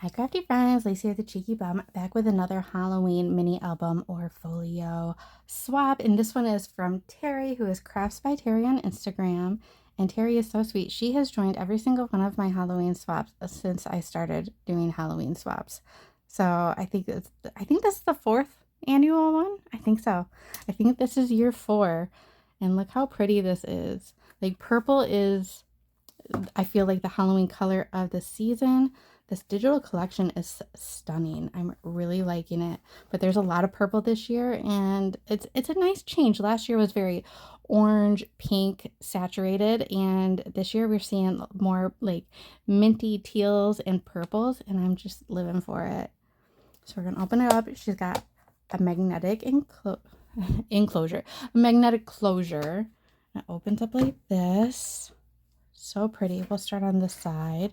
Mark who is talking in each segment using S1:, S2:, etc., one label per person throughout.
S1: Hi crafty friends, Lacey with the Cheeky Bum, back with another Halloween mini album or folio swap. And this one is from Terry, who is Crafts by Terry on Instagram. And Terry is so sweet. She has joined every single one of my Halloween swaps since I started doing Halloween swaps. So I think this is the 4th annual one. I think so. I think this is year 4. And look how pretty this is. Like purple is, I feel like, the Halloween color of the season. This digital collection is stunning. I'm really liking it. But there's a lot of purple this year, and it's a nice change. Last year was very orange, pink, saturated, and this year we're seeing more like minty teals and purples, and I'm just living for it. So we're gonna open it up. She's got a magnetic enclosure, a magnetic closure. It opens up like this. So pretty. We'll start on this side.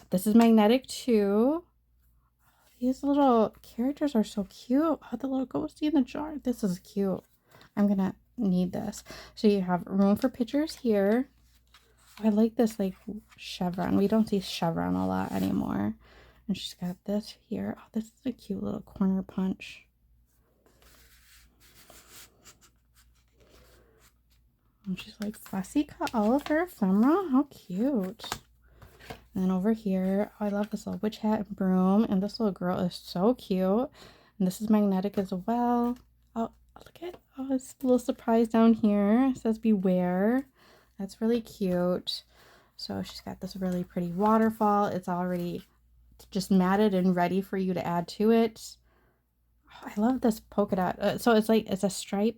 S1: This is magnetic too. These little characters are so cute. Oh, the little ghosty in the jar. This is cute. I'm gonna need this. So you have room for pictures here. I like this like chevron. We don't see chevron a lot anymore. And she's got this here. Oh, this is a cute little corner punch. And she's like fussy cut all of her ephemera. How cute. And then over here, oh, I love this little witch hat and broom. And this little girl is so cute. And this is magnetic as well. Oh, look at, oh, this little surprise down here. It says beware. That's really cute. So she's got this really pretty waterfall. It's already just matted and ready for you to add to it. Oh, I love this polka dot. So it's like, it's a stripe,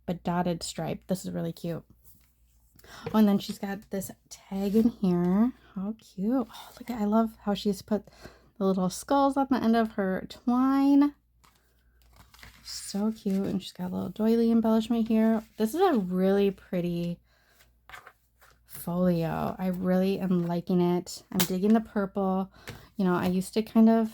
S1: but dotted stripe. This is really cute. Oh, and then she's got this tag in here. How cute. Oh, look at, I love how she's put the little skulls on the end of her twine. So cute. And she's got a little doily embellishment here. This is a really pretty folio. I really am liking it. I'm digging the purple. You know, I used to kind of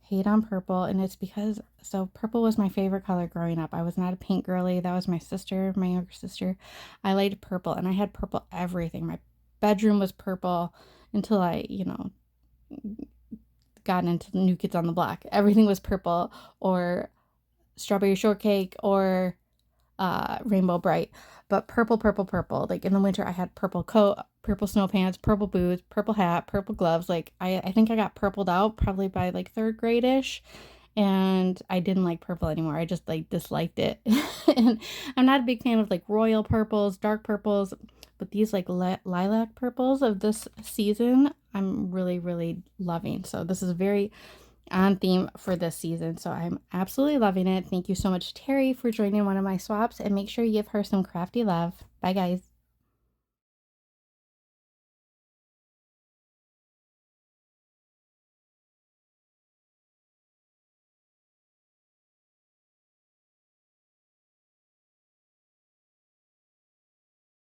S1: hate on purple, and it's because, so purple was my favorite color growing up. I was not a pink girly. That was my sister, my younger sister. I liked purple, and I had purple everything. My bedroom was purple until I, you know, got into New Kids on the Block. Everything was purple, or strawberry shortcake, or Rainbow Bright. But purple, purple, purple. Like in the winter, I had purple coat, purple snow pants, purple boots, purple hat, purple gloves. Like I think I got purpled out probably by like 3rd grade-ish. And I didn't like purple anymore. I just like disliked it. And I'm not a big fan of like royal purples, dark purples, but these like lilac purples of this season, I'm really, really loving. So this is very on theme for this season. So I'm absolutely loving it. Thank you so much, Terry, for joining one of my swaps, and make sure you give her some crafty love. Bye, guys.